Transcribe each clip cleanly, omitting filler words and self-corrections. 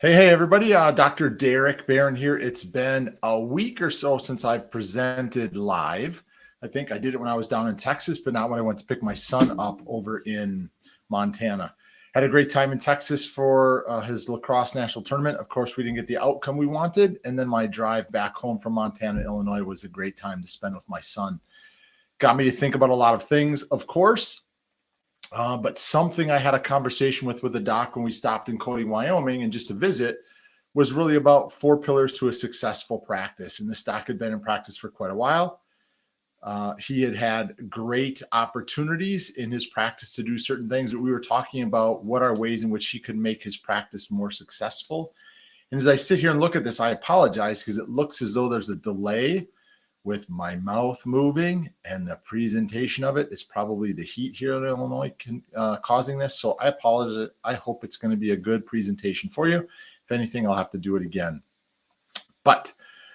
Hey, everybody. Dr. Derek Barron here. It's been a week or so since I've presented live. I think I did it when I was down in Texas, but not when I went to pick my son up over in Montana. Had a great time in Texas for his lacrosse national tournament. Of course, we didn't get the outcome we wanted. And then my drive back home from Montana, Illinois was a great time to spend with my son. Got me to think about a lot of things, of course. But something I had a conversation with the doc when we stopped in Cody, Wyoming, and just to visit was really about 4 pillars to a successful practice. And this doc had been in practice for quite a while. He had great opportunities in his practice to do certain things, that we were talking about what are ways in which he could make his practice more successful. And as I sit here and look at this, I apologize because it looks as though there's a delay with my mouth moving and the presentation of it. It's probably the heat here in Illinois causing this. So I apologize. I hope it's going to be a good presentation for you. If anything, I'll have to do it again.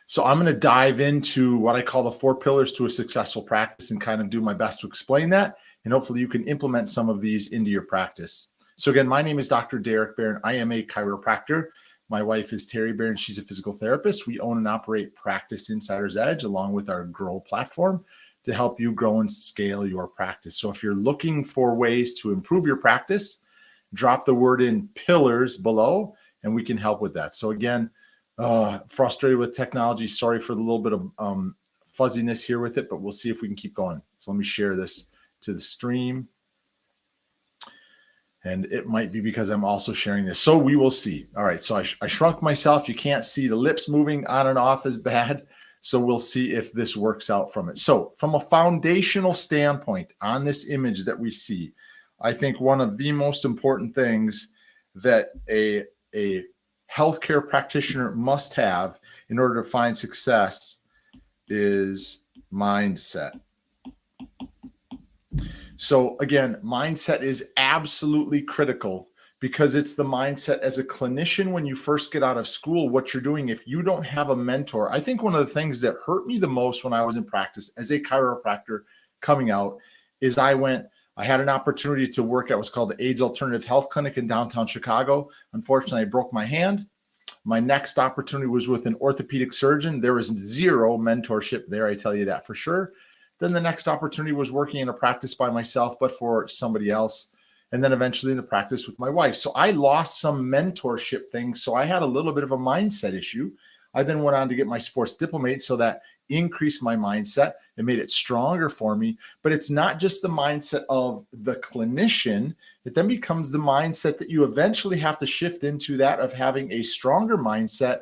So I'm going to dive into what I call the 4 pillars to a successful practice and kind of do my best to explain that. And hopefully you can implement some of these into your practice. So again, my name is Dr. Derek Barron. I am a chiropractor. My wife is Terry Barron. She's a physical therapist. We own and operate Practice Insider's Edge along with our Grow platform to help you grow and scale your practice. So if you're looking for ways to improve your practice, drop the word in pillars below and we can help with that. So again, frustrated with technology. Sorry for the little bit of fuzziness here with it, but we'll see if we can keep going. So let me share this to the stream. And it might be because I'm also sharing this. So we will see. All right. So I shrunk myself. You can't see the lips moving on and off as bad. So we'll see if this works out from it. So from a foundational standpoint on this image that we see, I think one of the most important things that a healthcare practitioner must have in order to find success is mindset. So again, mindset is absolutely critical because it's the mindset as a clinician when you first get out of school, what you're doing. If you don't have a mentor, I think one of the things that hurt me the most when I was in practice as a chiropractor coming out is I had an opportunity to work at what's called the AIDS Alternative Health Clinic in downtown Chicago. Unfortunately, I broke my hand. My next opportunity was with an orthopedic surgeon. There was zero mentorship there, I tell you that for sure. Then the next opportunity was working in a practice by myself, but for somebody else. And then eventually in the practice with my wife. So I lost some mentorship things. So I had a little bit of a mindset issue. I then went on to get my sports diplomate, so that increased my mindset and made it stronger for me. But it's not just the mindset of the clinician. It then becomes the mindset that you eventually have to shift into that of having a stronger mindset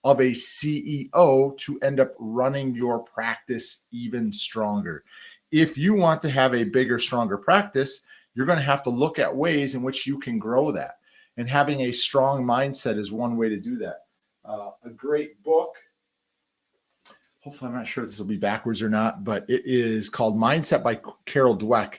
of a CEO to end up running your practice even stronger. If you want to have a bigger, stronger practice, you're going to have to look at ways in which you can grow that. And having a strong mindset is one way to do that. A great book, hopefully I'm not sure if this will be backwards or not, but it is called Mindset by Carol Dweck.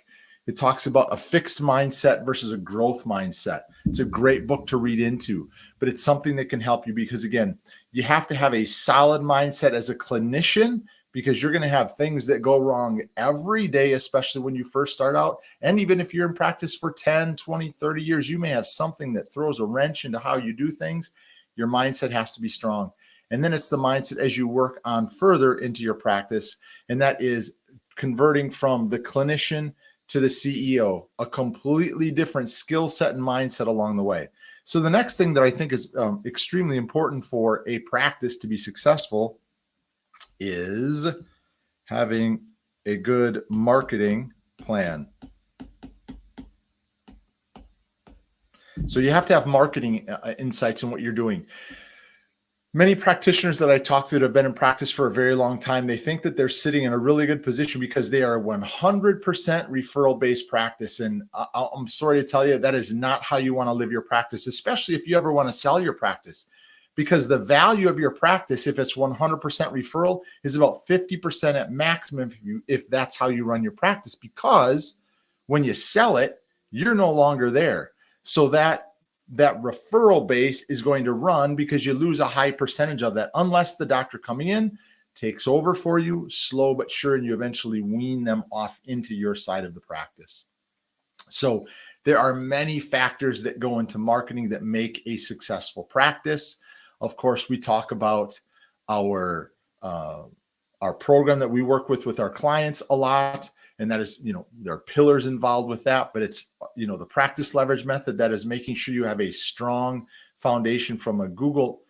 It talks about a fixed mindset versus a growth mindset. It's a great book to read into, but it's something that can help you because, again, you have to have a solid mindset as a clinician because you're going to have things that go wrong every day, especially when you first start out. And even if you're in practice for 10, 20, 30 years, you may have something that throws a wrench into how you do things. Your mindset has to be strong. And then it's the mindset as you work on further into your practice, and that is converting from the clinician to the CEO, a completely different skill set and mindset along the way. So the next thing that I think is extremely important for a practice to be successful is having a good marketing plan. So you have to have marketing insights in what you're doing. Many practitioners that I talk to that have been in practice for a very long time, they think that they're sitting in a really good position because they are 100% referral-based practice. And I'm sorry to tell you, that is not how you want to live your practice, especially if you ever want to sell your practice. Because the value of your practice, if it's 100% referral, is about 50% at maximum if that's how you run your practice. Because when you sell it, you're no longer there. So that referral base is going to run because you lose a high percentage of that unless the doctor coming in takes over for you, slow but sure, and you eventually wean them off into your side of the practice. So There are many factors that go into marketing that make a successful practice. Of course, we talk about our program that we work with our clients a lot. And that is, there are pillars involved with that, but it's, the practice leverage method that is making sure you have a strong foundation from a Google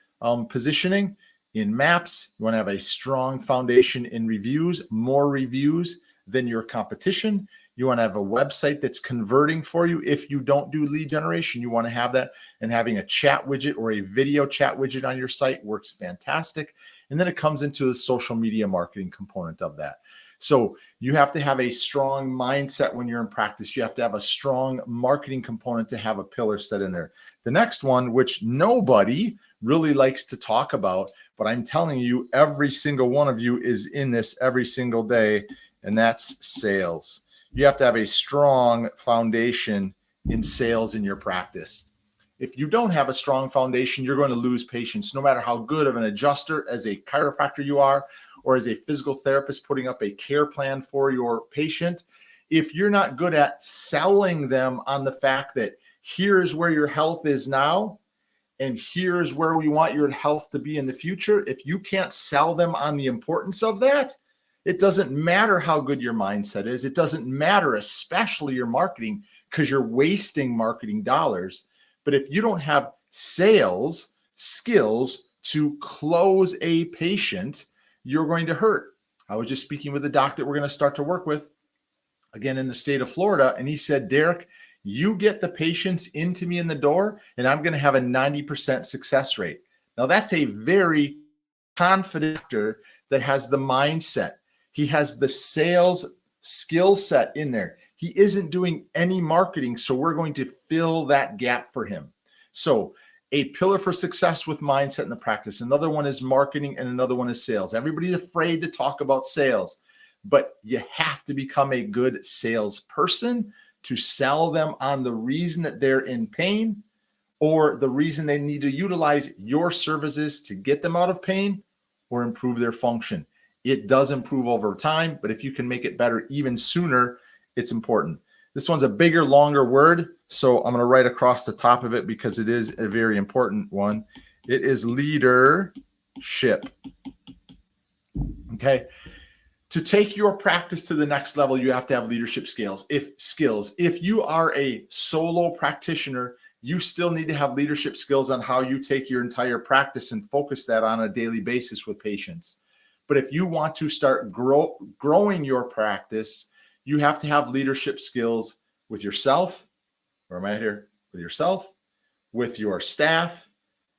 positioning in maps. You want to have a strong foundation in reviews, more reviews than your competition. You want to have a website that's converting for you. If you don't do lead generation, you want to have that, and having a chat widget or a video chat widget on your site works fantastic. And then it comes into the social media marketing component of that. So you have to have a strong mindset when you're in practice. You have to have a strong marketing component to have a pillar set in there. The next one, which nobody really likes to talk about, but I'm telling you, every single one of you is in this every single day, and that's sales. You have to have a strong foundation in sales in your practice. If you don't have a strong foundation, you're going to lose patients, no matter how good of an adjuster as a chiropractor you are, or as a physical therapist putting up a care plan for your patient. If you're not good at selling them on the fact that here's where your health is now, and here's where we want your health to be in the future, if you can't sell them on the importance of that, it doesn't matter how good your mindset is. It doesn't matter, especially your marketing, because you're wasting marketing dollars. But if you don't have sales skills to close a patient, you're going to hurt. I was just speaking with a doc that we're going to start to work with, again, in the state of Florida. And he said, Derek, you get the patients into me in the door, and I'm going to have a 90% success rate. Now, that's a very confident actor that has the mindset. He has the sales skill set in there. He isn't doing any marketing, so we're going to fill that gap for him. So a pillar for success with mindset in the practice. Another one is marketing, and another one is sales. Everybody's afraid to talk about sales, but you have to become a good salesperson to sell them on the reason that they're in pain, or the reason they need to utilize your services to get them out of pain or improve their function. It does improve over time, but if you can make it better even sooner, it's important. This one's a bigger, longer word, so I'm going to write across the top of it because it is a very important one. It is leadership. Okay. To take your practice to the next level, you have to have leadership skills. If you are a solo practitioner, you still need to have leadership skills on how you take your entire practice and focus that on a daily basis with patients. But if you want to start growing your practice, you have to have leadership skills with yourself. Where am I here? With yourself, with your staff,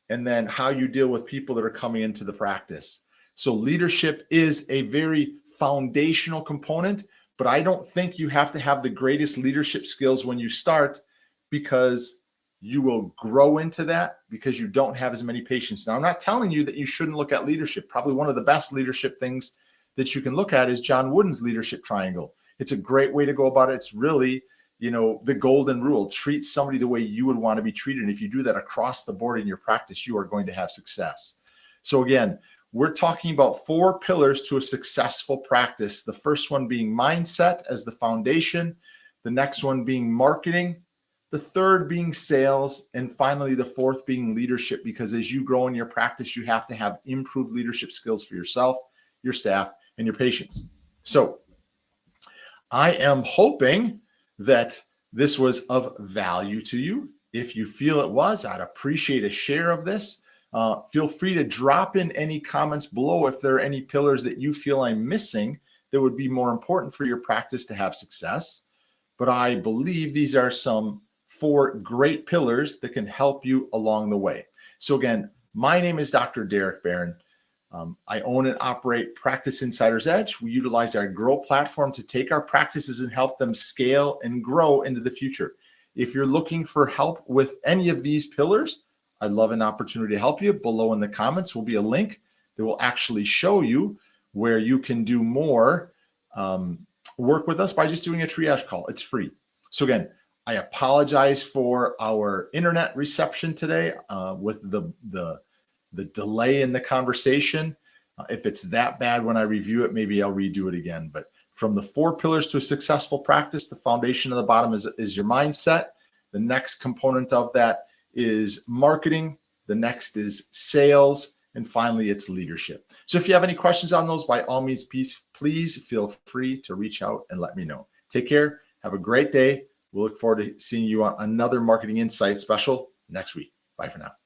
and then how you deal with people that are coming into the practice. So leadership is a very foundational component, but I don't think you have to have the greatest leadership skills when you start, because you will grow into that because you don't have as many patients. Now, I'm not telling you that you shouldn't look at leadership. Probably one of the best leadership things that you can look at is John Wooden's leadership triangle. It's a great way to go about it. It's really, the golden rule. Treat somebody the way you would want to be treated. And if you do that across the board in your practice, you are going to have success. So again, we're talking about 4 pillars to a successful practice. The first one being mindset as the foundation. The next one being marketing. The third being sales. And finally, the fourth being leadership, because as you grow in your practice, you have to have improved leadership skills for yourself, your staff, and your patients. So I am hoping that this was of value to you. If you feel it was, I'd appreciate a share of this. Feel free to drop in any comments below if there are any pillars that you feel I'm missing that would be more important for your practice to have success. But I believe these are some 4 great pillars that can help you along the way. So again, my name is Dr. Derek Barron. I own and operate Practice Insider's Edge. We utilize our Grow platform to take our practices and help them scale and grow into the future. If you're looking for help with any of these pillars, I'd love an opportunity to help you. Below in the comments will be a link that will actually show you where you can do more work with us by just doing a triage call. It's free. So again, I apologize for our internet reception today with the delay in the conversation. If it's that bad when I review it, maybe I'll redo it again. But from the 4 pillars to a successful practice, the foundation of the bottom is your mindset. The next component of that is marketing. The next is sales. And finally, it's leadership. So if you have any questions on those, by all means, please feel free to reach out and let me know. Take care. Have a great day. We'll look forward to seeing you on another Marketing Insight special next week. Bye for now.